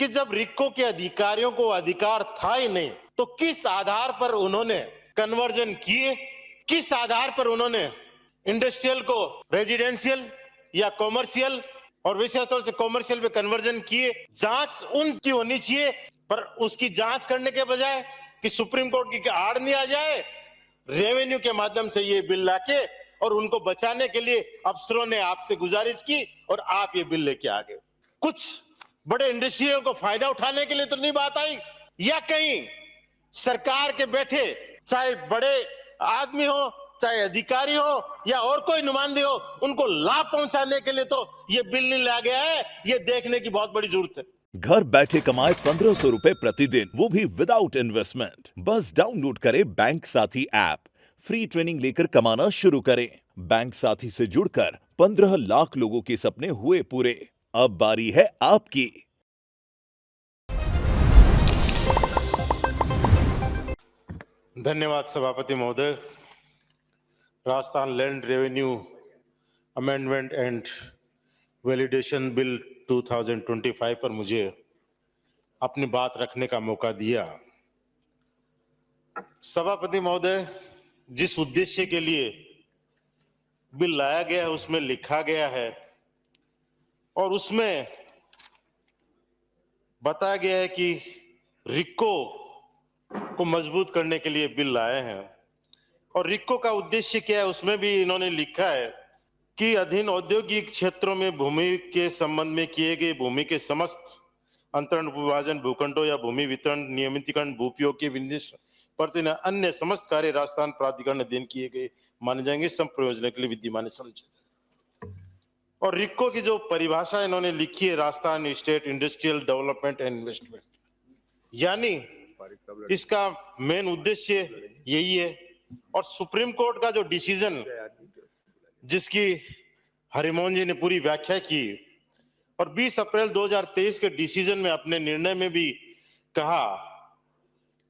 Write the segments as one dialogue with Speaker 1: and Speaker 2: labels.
Speaker 1: कि जब रिक्को के अधिकारियों को अधिकार था ही नहीं तो किस आधार पर उन्होंने कन्वर्जन किए, किस आधार पर उन्होंने इंडस्ट्रियल को रेजिडेंशियल या कॉमर्शियल और विशेष तौर से कॉमर्शियल पे कन्वर्जन किए। जांच उनकी होनी चाहिए, पर उसकी जांच करने के बजाय कि सुप्रीम कोर्ट की आड़ नहीं आ जाए, रेवेन्यू के माध्यम से ये बिल लाके और उनको बचाने के लिए अफसरों ने आपसे गुजारिश की और आप ये बिल लेके आ गए। कुछ बड़े इंडस्ट्रियों को फायदा उठाने के लिए तो नहीं बात आई, या कहीं सरकार के बैठे चाहे बड़े आदमी हो, चाहे अधिकारी हो या और कोई नुमाइंदे हो, उनको लाभ पहुंचाने के लिए तो ये बिल नहीं लाया गया है। ये देखने की बहुत बड़ी जरूरत है।
Speaker 2: घर बैठे कमाए 1500 रुपए प्रतिदिन, वो भी विदाउट इन्वेस्टमेंट। बस डाउनलोड करें बैंक साथी ऐप, फ्री ट्रेनिंग लेकर कमाना शुरू करें। बैंक साथी से जुड़कर 15 लाख लोगों के सपने हुए पूरे। अब बारी है आपकी।
Speaker 1: धन्यवाद सभापति महोदय। Rajasthan land revenue amendment and validation bill 2025 पर मुझे अपनी बात रखने का मौका दिया। सभापति महोदय, जिस उद्देश्य के लिए बिल लाया गया है उसमें लिखा गया है और उसमें बताया गया है कि रिक्को को मजबूत करने के लिए बिल लाए हैं। और रिक्को का उद्देश्य क्या है उसमें भी इन्होंने लिखा है कि अधीन औद्योगिक क्षेत्रों में भूमि के संबंध में किए गए भूमि के समस्त अंतरण, विभाजन, भूखंडों या भूमि वितरण, नियमितीकरण, भूपयोग के विनिर्देश प्रति अन्य समस्त कार्य राजस्थान प्राधिकरण अधीन किए गए माने जाएंगे, सम प्रयोजन के लिए विद्यमान समझे। और रिक्को की जो परिभाषा इन्होंने लिखी है, Rajasthan state industrial development and investment, यानी इसका मेन उद्देश्य यही है। और सुप्रीम कोर्ट का जो डिसीजन, जिसकी हरिमोहन जी ने पूरी व्याख्या की, और 20 अप्रैल 2023 के डिसीजन में अपने निर्णय में भी कहा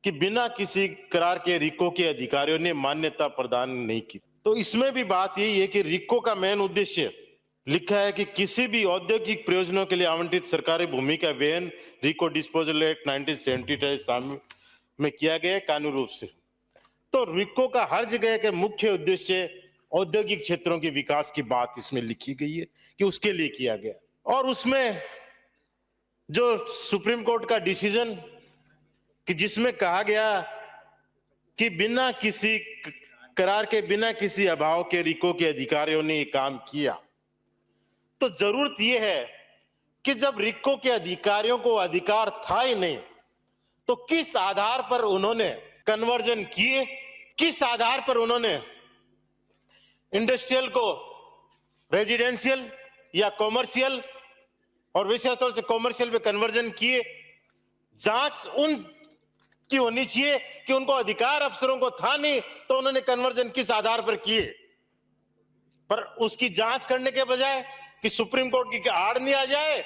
Speaker 1: कि बिना किसी करार के रिक्को के अधिकारियों ने मान्यता प्रदान नहीं की। तो इसमें भी बात यही है कि रिक्को का मेन उद्देश्य लिखा है कि किसी भी औद्योगिक प्रयोजनों के लिए आवंटित सरकारी भूमि का वहन रिक्को डिस्पोजल एक्ट 1970 में किया गया कानूनी रूप से। तो रिक्को का हर जगह के मुख्य उद्देश्य औद्योगिक क्षेत्रों के विकास की बात इसमें लिखी गई है कि उसके लिए किया गया। और उसमें जो सुप्रीम कोर्ट का डिसीजन कि जिसमें कहा गया कि बिना किसी करार के, बिना किसी अभाव के रिक्को के अधिकारियों ने ये काम किया, तो जरूरत यह है कि जब रिक्को के अधिकारियों को अधिकार था ही नहीं तो किस आधार पर उन्होंने कन्वर्जन किए, किस आधार पर उन्होंने इंडस्ट्रियल को रेजिडेंशियल या कॉमर्शियल और विशेष तौर से कॉमर्शियल पे कन्वर्जन किए। जांच उन की होनी चाहिए कि उनको अधिकार अफसरों को था नहीं तो उन्होंने कन्वर्जन किस आधार पर किए, पर उसकी जांच करने के बजाय कि सुप्रीम कोर्ट की आड़ नहीं आ जाए,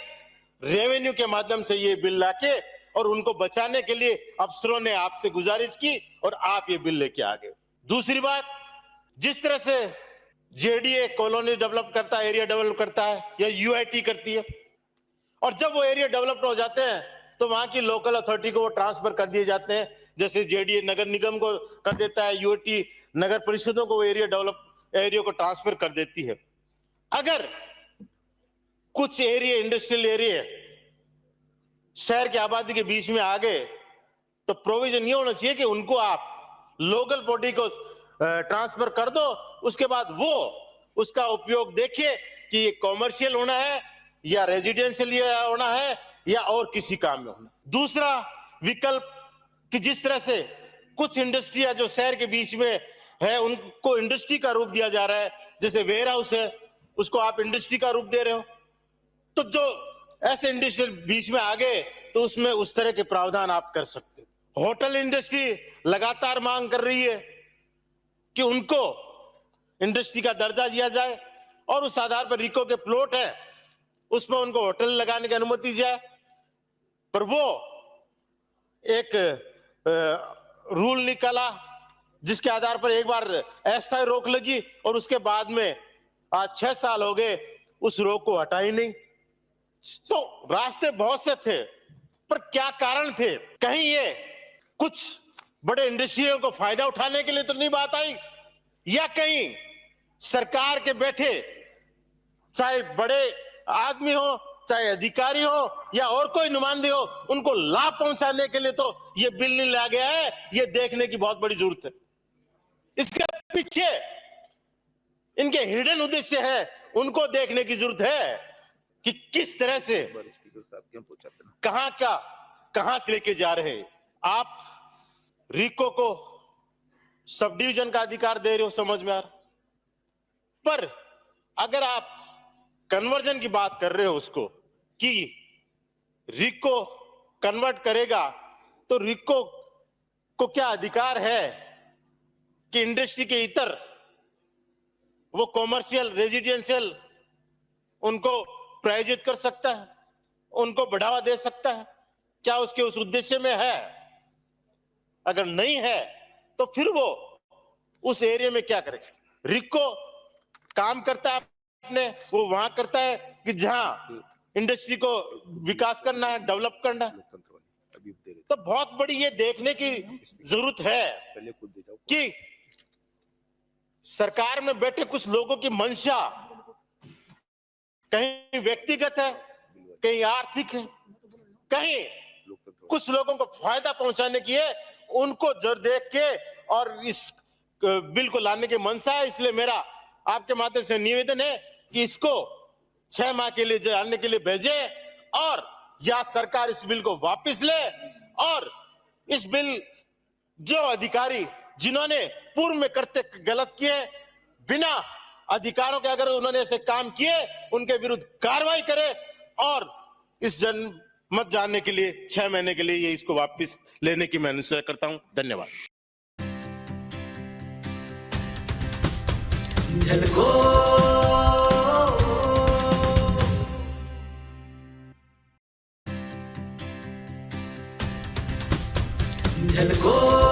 Speaker 1: रेवेन्यू के माध्यम से ये बिल लाके और उनको बचाने के लिए अफसरों ने आपसे गुजारिश की और आप ये बिल लेके आ गए। दूसरी बात, जिस तरह से जेडीए कॉलोनी डेवलप करता है, एरिया डेवलप करता है, या यूआईटी करती है, और जब वो एरिया डेवलप हो जाते हैं तो वहां की लोकल अथॉरिटी को वो ट्रांसफर कर दिए जाते हैं। जैसे जेडीए नगर निगम को कर देता है, यूआईटी नगर परिषदों को वो एरिया को ट्रांसफर कर देती है। अगर कुछ एरिया, इंडस्ट्रियल एरिया शहर की आबादी के बीच में आ गए तो प्रोविजन ये होना चाहिए कि उनको आप लोकल बॉडी को ट्रांसफर कर दो, उसके बाद वो उसका उपयोग देखिए कि ये कॉमर्शियल होना है या रेजिडेंशियल होना है या और किसी काम में होना। दूसरा विकल्प कि जिस तरह से कुछ इंडस्ट्रियां जो शहर के बीच में है उनको इंडस्ट्री का रूप दिया जा रहा है, जैसे वेयर हाउस है उसको आप इंडस्ट्री का रूप दे रहे हो, तो जो ऐसे इंडस्ट्री बीच में आ गए तो उसमें उस तरह के प्रावधान आप कर सकते हो। होटल इंडस्ट्री लगातार मांग कर रही है कि उनको इंडस्ट्री का दर्जा दिया जाए और उस आधार पर रिक्को के प्लॉट है उसमें उनको होटल लगाने की अनुमति जाए, पर वो एक रूल निकाला जिसके आधार पर एक बार अस्थायी रोक लगी और उसके बाद में आज 6 साल हो गए उस रोक को हटा ही नहीं। तो रास्ते बहुत से थे पर क्या कारण थे? कहीं ये कुछ बड़े इंडस्ट्रियों को फायदा उठाने के लिए तो नहीं बात आई, या कहीं सरकार के बैठे चाहे बड़े आदमी हो, चाहे अधिकारी हो या और कोई नुमाइंदे हो, उनको लाभ पहुंचाने के लिए तो ये बिल नहीं लाया गया है? ये देखने की बहुत बड़ी जरूरत है। इसके पीछे इनके हिडन उद्देश्य है, उनको देखने की जरूरत है कि किस तरह से कहां से लेके जा रहे हैं। आप रिको को सब डिवीजन का अधिकार दे रहे हो, समझ में आ रहा, पर अगर आप कन्वर्जन की बात कर रहे हो उसको कि रिको कन्वर्ट करेगा, तो रिको को क्या अधिकार है कि इंडस्ट्री के इतर वो कॉमर्शियल रेजिडेंशियल उनको प्रायोजित कर सकता है, उनको बढ़ावा दे सकता है? क्या उसके उस उद्देश्य में है? अगर नहीं है तो फिर वो उस एरिया में क्या करेगा? रिको काम करता है अपने, वो वहां करता है कि जहां इंडस्ट्री को विकास करना है, डेवलप करना है। तो बहुत बड़ी ये देखने की जरूरत है कि सरकार में बैठे कुछ लोगों की मंशा कहीं व्यक्तिगत है, कहीं आर्थिक है, कहीं कुछ लोगों को फायदा पहुंचाने की है। उनको जर देख के और इस बिल को लाने की मंशा है। इसलिए मेरा आपके माध्यम से निवेदन है कि इसको 6 माह के लिए जानने के लिए भेजे, और या सरकार इस बिल को वापस ले, और इस बिल जो अधिकारी जिन्होंने पूर्व में करते गलत किए, बिना अधिकारों के अगर उन्होंने ऐसे काम किए, उनके विरुद्ध कार्रवाई करे, और इस जनमत जानने के लिए 6 महीने के लिए ये इसको वापस लेने की मैं अनुरोध करता हूं। धन्यवाद।
Speaker 3: झलको